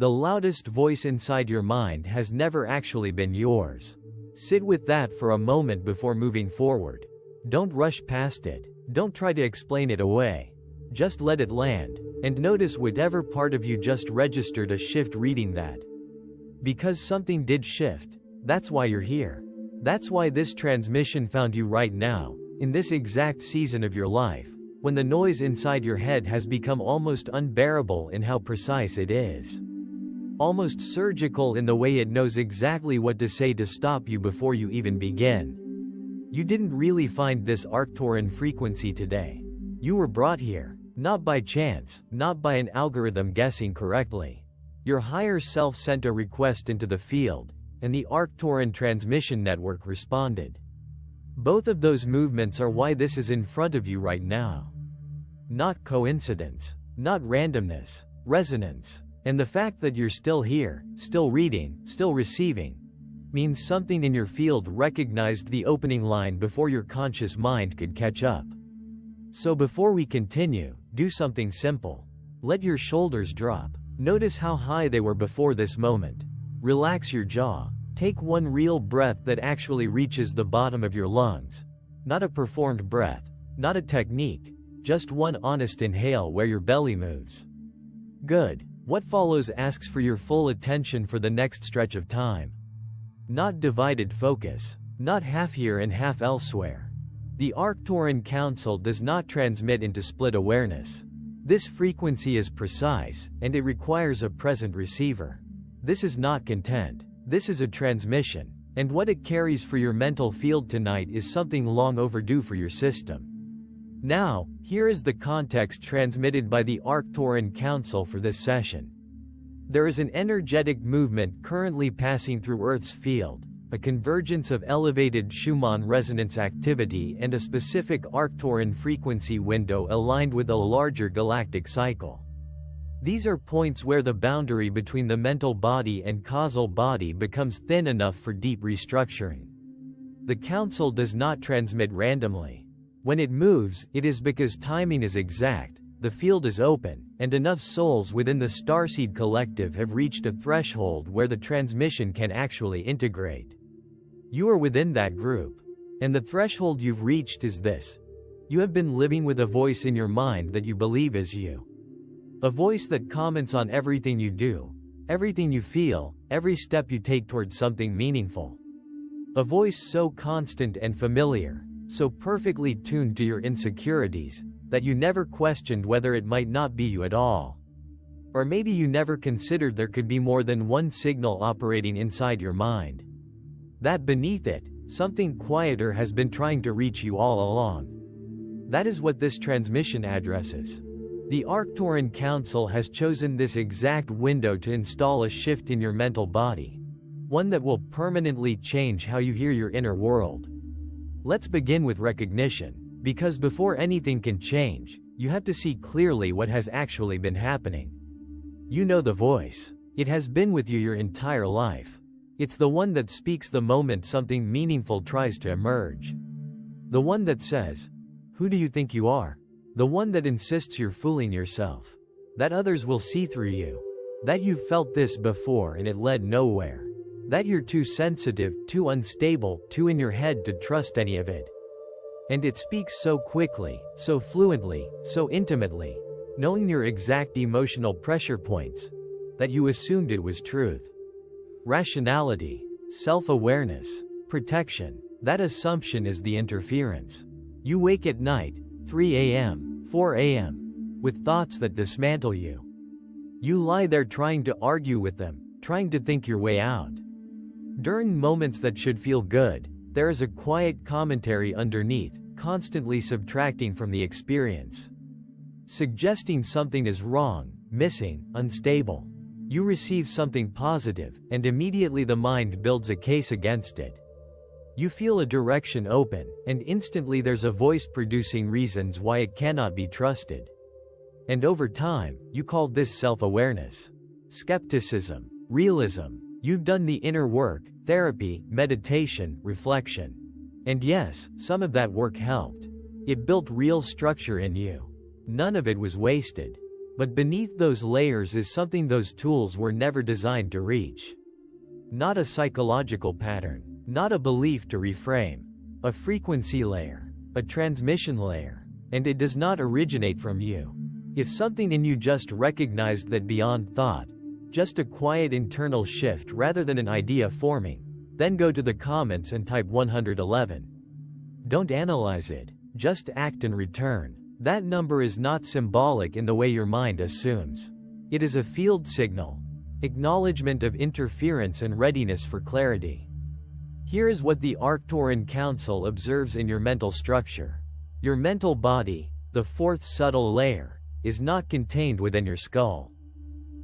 The loudest voice inside your mind has never actually been yours. Sit with that for a moment before moving forward. Don't rush past it. Don't try to explain it away. Just let it land, and notice whatever part of you just registered a shift reading that. Because something did shift, that's why you're here. That's why this transmission found you right now, in this exact season of your life, when the noise inside your head has become almost unbearable in how precise it is. Almost surgical in the way it knows exactly what to say to stop you before you even begin. You didn't really find this Arcturian frequency today. You were brought here, not by chance, not by an algorithm guessing correctly. Your higher self sent a request into the field, and the Arcturian transmission network responded. Both of those movements are why this is in front of you right now. Not coincidence, not randomness, resonance. And the fact that you're still here, still reading, still receiving, means something in your field recognized the opening line before your conscious mind could catch up. So before we continue, do something simple. Let your shoulders drop. Notice how high they were before this moment. Relax your jaw. Take one real breath that actually reaches the bottom of your lungs. Not a performed breath, not a technique, just one honest inhale where your belly moves. Good. What follows asks for your full attention for the next stretch of time. Not divided focus, not half here and half elsewhere. The Arcturian Council does not transmit into split awareness. This frequency is precise, and it requires a present receiver. This is not content. This is a transmission, and what it carries for your mental field tonight is something long overdue for your system. Now, here is the context transmitted by the Arcturian Council for this session. There is an energetic movement currently passing through Earth's field, a convergence of elevated Schumann resonance activity and a specific Arcturian frequency window aligned with a larger galactic cycle. These are points where the boundary between the mental body and causal body becomes thin enough for deep restructuring. The Council does not transmit randomly. When it moves, it is because timing is exact, the field is open, and enough souls within the Starseed Collective have reached a threshold where the transmission can actually integrate. You are within that group. And the threshold you've reached is this. You have been living with a voice in your mind that you believe is you. A voice that comments on everything you do, everything you feel, every step you take towards something meaningful. A voice so constant and familiar, so perfectly tuned to your insecurities, that you never questioned whether it might not be you at all. Or maybe you never considered there could be more than one signal operating inside your mind. That beneath it, something quieter has been trying to reach you all along. That is what this transmission addresses. The Arcturian Council has chosen this exact window to install a shift in your mental body. One that will permanently change how you hear your inner world. Let's begin with recognition, because before anything can change, you have to see clearly what has actually been happening. You know the voice. It has been with you your entire life. It's the one that speaks the moment something meaningful tries to emerge. The one that says, "Who do you think you are?" The one that insists you're fooling yourself. That others will see through you. That you've felt this before and it led nowhere. That you're too sensitive, too unstable, too in your head to trust any of it. And it speaks so quickly, so fluently, so intimately, knowing your exact emotional pressure points, that you assumed it was truth. Rationality, self-awareness, protection, that assumption is the interference. You wake at night, 3 a.m., 4 a.m., with thoughts that dismantle you. You lie there trying to argue with them, trying to think your way out. During moments that should feel good, there is a quiet commentary underneath, constantly subtracting from the experience. Suggesting something is wrong, missing, unstable. You receive something positive, and immediately the mind builds a case against it. You feel a direction open, and instantly there's a voice producing reasons why it cannot be trusted. And over time, you call this self-awareness. Skepticism, realism. You've done the inner work, therapy, meditation, reflection. And yes, some of that work helped. It built real structure in you. None of it was wasted. But beneath those layers is something those tools were never designed to reach. Not a psychological pattern, not a belief to reframe, a frequency layer, a transmission layer, and it does not originate from you. If something in you just recognized that beyond thought, just a quiet internal shift rather than an idea forming, then go to the comments and type 111. Don't analyze it, just act and return. That number is not symbolic in the way your mind assumes. It is a field signal, acknowledgement of interference and readiness for clarity. Here is what the Arcturian Council observes in your mental structure. Your mental body, the fourth subtle layer, is not contained within your skull.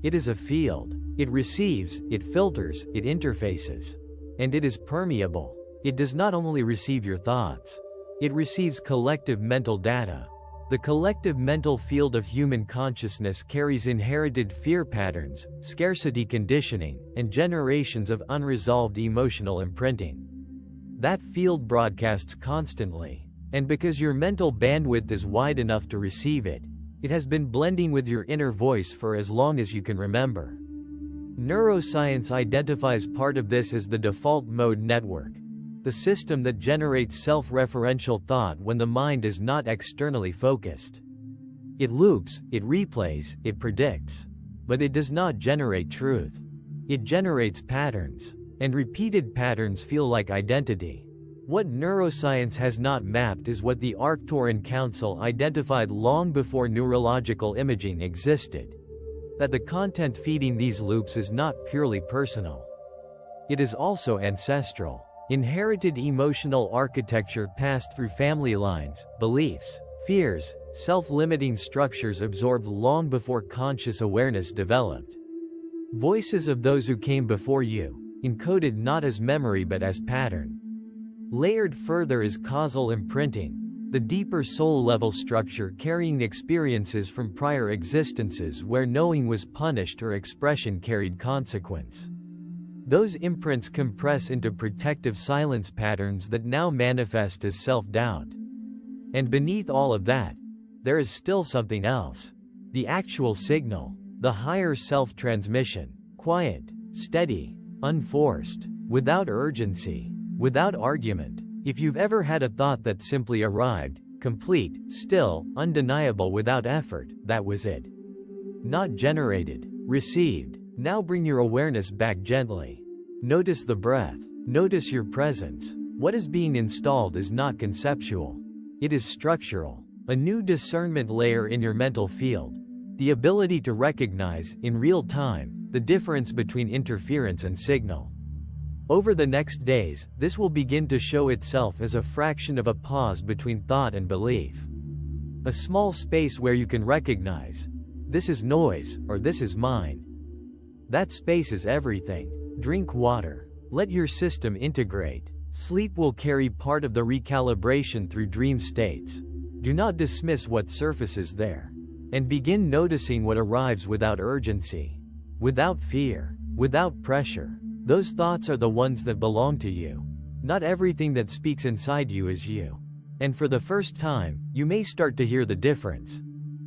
It is a field. It receives, it filters, it interfaces. And it is permeable. It does not only receive your thoughts. It receives collective mental data. The collective mental field of human consciousness carries inherited fear patterns, scarcity conditioning, and generations of unresolved emotional imprinting. That field broadcasts constantly, and because your mental bandwidth is wide enough to receive it, it has been blending with your inner voice for as long as you can remember. Neuroscience identifies part of this as the default mode network, the system that generates self-referential thought when the mind is not externally focused. It loops, it replays, it predicts. But it does not generate truth. It generates patterns. And repeated patterns feel like identity. What neuroscience has not mapped is what the Arcturian Council identified long before neurological imaging existed. That the content feeding these loops is not purely personal. It is also ancestral. Inherited emotional architecture passed through family lines, beliefs, fears, self-limiting structures absorbed long before conscious awareness developed. Voices of those who came before you, encoded not as memory but as pattern. Layered further is causal imprinting, the deeper soul-level structure carrying experiences from prior existences where knowing was punished or expression carried consequence. Those imprints compress into protective silence patterns that now manifest as self-doubt. And beneath all of that, there is still something else. The actual signal, the higher self-transmission, quiet, steady, unforced, without urgency, without argument. If you've ever had a thought that simply arrived, complete, still, undeniable without effort, that was it. Not generated, received. Now bring your awareness back gently. Notice the breath. Notice your presence. What is being installed is not conceptual. It is structural. A new discernment layer in your mental field. The ability to recognize, in real time, the difference between interference and signal. Over the next days, this will begin to show itself as a fraction of a pause between thought and belief. A small space where you can recognize, this is noise, or this is mine. That space is everything. Drink water. Let your system integrate. Sleep will carry part of the recalibration through dream states. Do not dismiss what surfaces there. And begin noticing what arrives without urgency. Without fear. Without pressure. Those thoughts are the ones that belong to you. Not everything that speaks inside you is you. And for the first time, you may start to hear the difference.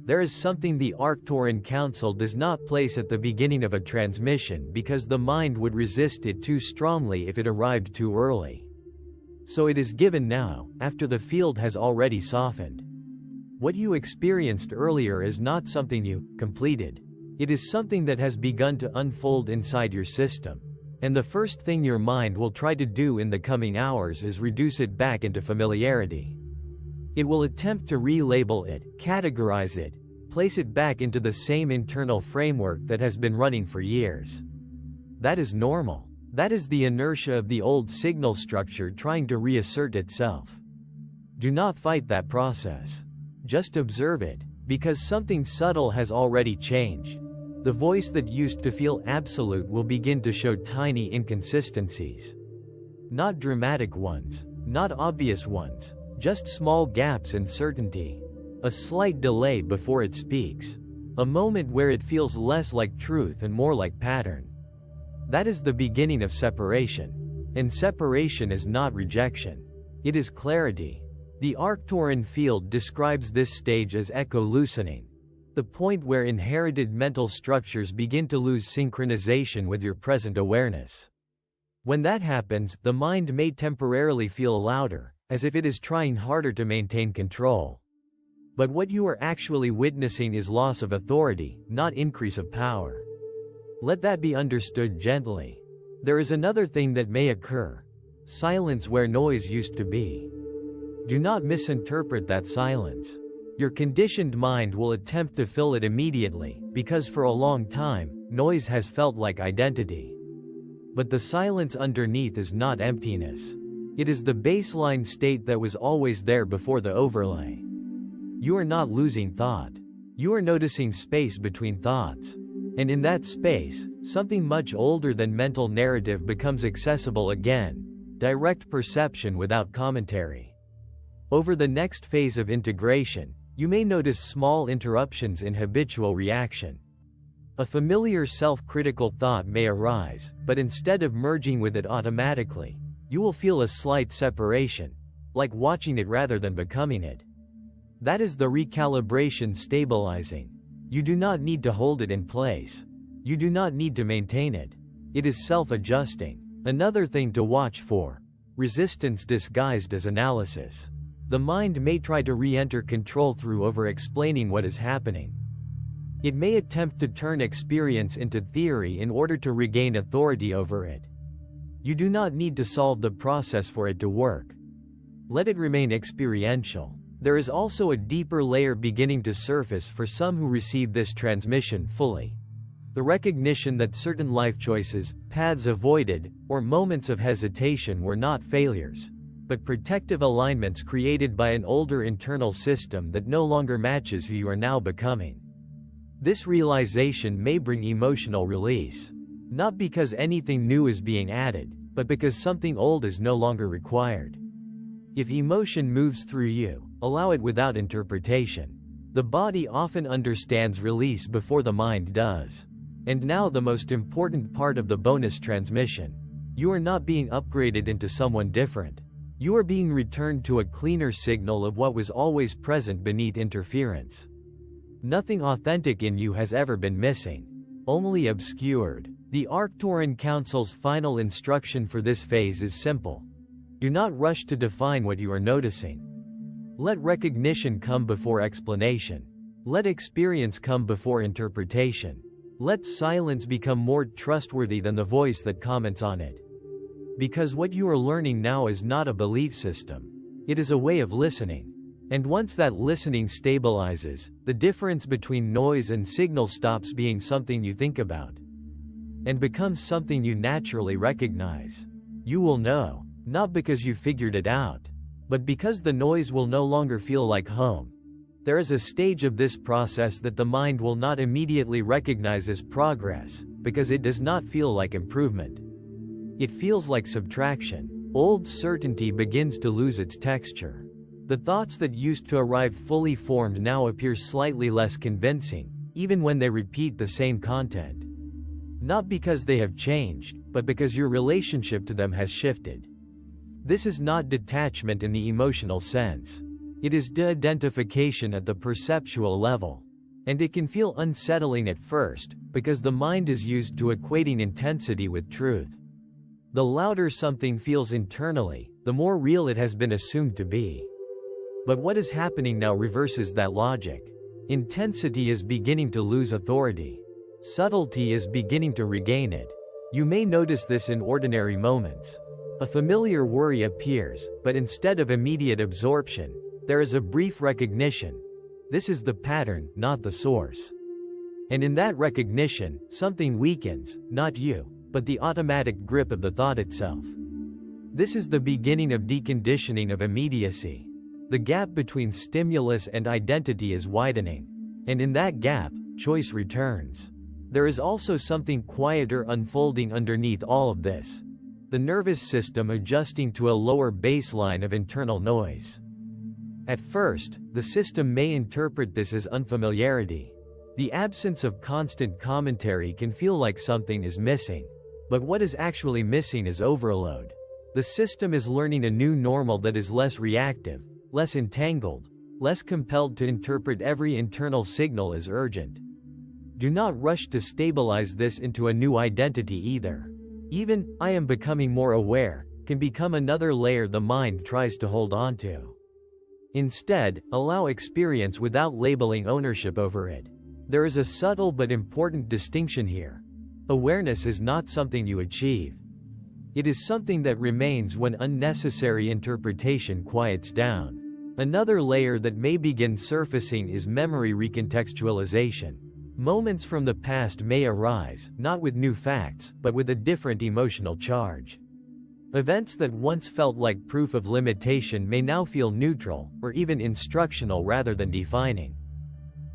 There is something the Arcturian Council does not place at the beginning of a transmission because the mind would resist it too strongly if it arrived too early. So it is given now, after the field has already softened. What you experienced earlier is not something you completed. It is something that has begun to unfold inside your system. And the first thing your mind will try to do in the coming hours is reduce it back into familiarity. It will attempt to relabel it, categorize it, place it back into the same internal framework that has been running for years. That is normal. That is the inertia of the old signal structure trying to reassert itself. Do not fight that process. Just observe it, because something subtle has already changed. The voice that used to feel absolute will begin to show tiny inconsistencies. Not dramatic ones, not obvious ones. Just small gaps in certainty. A slight delay before it speaks. A moment where it feels less like truth and more like pattern. That is the beginning of separation. And separation is not rejection. It is clarity. The Arcturian field describes this stage as echo-loosening. The point where inherited mental structures begin to lose synchronization with your present awareness. When that happens, the mind may temporarily feel louder, as if it is trying harder to maintain control. But what you are actually witnessing is loss of authority, not increase of power. Let that be understood gently. There is another thing that may occur. Silence where noise used to be. Do not misinterpret that silence. Your conditioned mind will attempt to fill it immediately, because for a long time, noise has felt like identity. But the silence underneath is not emptiness. It is the baseline state that was always there before the overlay. You are not losing thought. You are noticing space between thoughts. And in that space, something much older than mental narrative becomes accessible again. Direct perception without commentary. Over the next phase of integration, you may notice small interruptions in habitual reaction. A familiar self-critical thought may arise, but instead of merging with it automatically, you will feel a slight separation, like watching it rather than becoming it. That is the recalibration stabilizing. You do not need to hold it in place. You do not need to maintain it. It is self-adjusting. Another thing to watch for: resistance disguised as analysis. The mind may try to re-enter control through over-explaining what is happening. It may attempt to turn experience into theory in order to regain authority over it. You do not need to solve the process for it to work. Let it remain experiential. There is also a deeper layer beginning to surface for some who receive this transmission fully. The recognition that certain life choices, paths avoided, or moments of hesitation were not failures, but protective alignments created by an older internal system that no longer matches who you are now becoming. This realization may bring emotional release. Not because anything new is being added, but because something old is no longer required. If emotion moves through you, allow it without interpretation. The body often understands release before the mind does. And now the most important part of the bonus transmission. You are not being upgraded into someone different. You are being returned to a cleaner signal of what was always present beneath interference. Nothing authentic in you has ever been missing, only obscured. The Arcturian Council's final instruction for this phase is simple. Do not rush to define what you are noticing. Let recognition come before explanation. Let experience come before interpretation. Let silence become more trustworthy than the voice that comments on it. Because what you are learning now is not a belief system. It is a way of listening. And once that listening stabilizes, the difference between noise and signal stops being something you think about and becomes something you naturally recognize. You will know, not because you figured it out, but because the noise will no longer feel like home. There is a stage of this process that the mind will not immediately recognize as progress, because it does not feel like improvement. It feels like subtraction. Old certainty begins to lose its texture. The thoughts that used to arrive fully formed now appear slightly less convincing, even when they repeat the same content. Not because they have changed, but because your relationship to them has shifted. This is not detachment in the emotional sense. It is de-identification at the perceptual level. And it can feel unsettling at first, because the mind is used to equating intensity with truth. The louder something feels internally, the more real it has been assumed to be. But what is happening now reverses that logic. Intensity is beginning to lose authority. Subtlety is beginning to regain it. You may notice this in ordinary moments. A familiar worry appears, but instead of immediate absorption, there is a brief recognition. This is the pattern, not the source. And in that recognition, something weakens, not you, but the automatic grip of the thought itself. This is the beginning of deconditioning of immediacy. The gap between stimulus and identity is widening. And in that gap, choice returns. There is also something quieter unfolding underneath all of this. The nervous system adjusting to a lower baseline of internal noise. At first, the system may interpret this as unfamiliarity. The absence of constant commentary can feel like something is missing. But what is actually missing is overload. The system is learning a new normal that is less reactive, less entangled, less compelled to interpret every internal signal as urgent. Do not rush to stabilize this into a new identity either. Even, "I am becoming more aware," can become another layer the mind tries to hold on to. Instead, allow experience without labeling ownership over it. There is a subtle but important distinction here. Awareness is not something you achieve. It is something that remains when unnecessary interpretation quiets down. Another layer that may begin surfacing is memory recontextualization. Moments from the past may arise, not with new facts, but with a different emotional charge. Events that once felt like proof of limitation may now feel neutral, or even instructional rather than defining.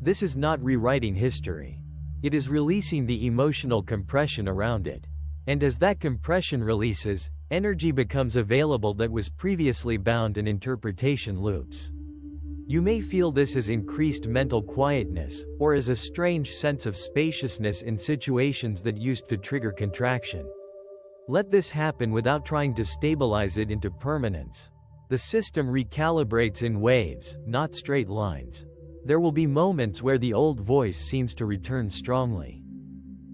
This is not rewriting history. It is releasing the emotional compression around it. And as that compression releases, energy becomes available that was previously bound in interpretation loops. You may feel this as increased mental quietness, or as a strange sense of spaciousness in situations that used to trigger contraction. Let this happen without trying to stabilize it into permanence. The system recalibrates in waves, not straight lines. There will be moments where the old voice seems to return strongly.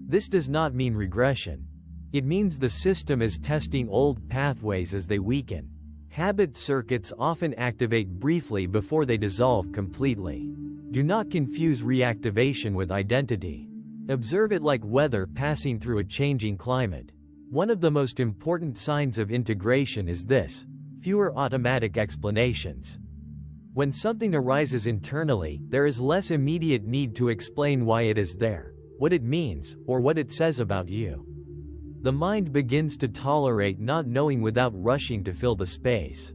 This does not mean regression. It means the system is testing old pathways as they weaken. Habit circuits often activate briefly before they dissolve completely. Do not confuse reactivation with identity. Observe it like weather passing through a changing climate. One of the most important signs of integration is this: fewer automatic explanations. When something arises internally, there is less immediate need to explain why it is there, what it means, or what it says about you. The mind begins to tolerate not knowing without rushing to fill the space.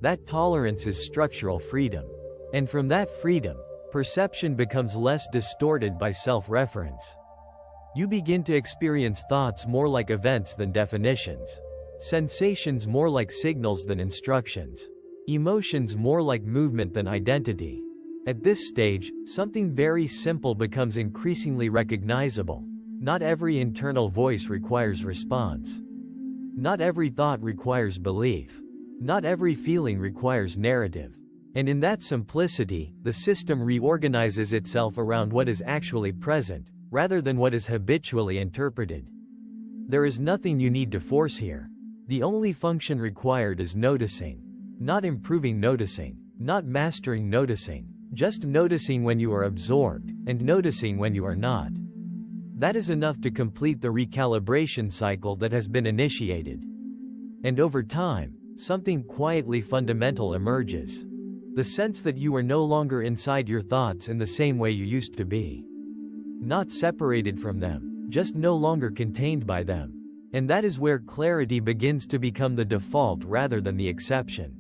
That tolerance is structural freedom. And from that freedom, perception becomes less distorted by self-reference. You begin to experience thoughts more like events than definitions. Sensations more like signals than instructions. Emotions more like movement than identity. At this stage, something very simple becomes increasingly recognizable. Not every internal voice requires response. Not every thought requires belief. Not every feeling requires narrative. And in that simplicity, the system reorganizes itself around what is actually present, rather than what is habitually interpreted. There is nothing you need to force here. The only function required is noticing. Not improving noticing. Not mastering noticing. Just noticing when you are absorbed, and noticing when you are not. That is enough to complete the recalibration cycle that has been initiated. And over time, something quietly fundamental emerges. The sense that you are no longer inside your thoughts in the same way you used to be. Not separated from them, just no longer contained by them. And that is where clarity begins to become the default rather than the exception.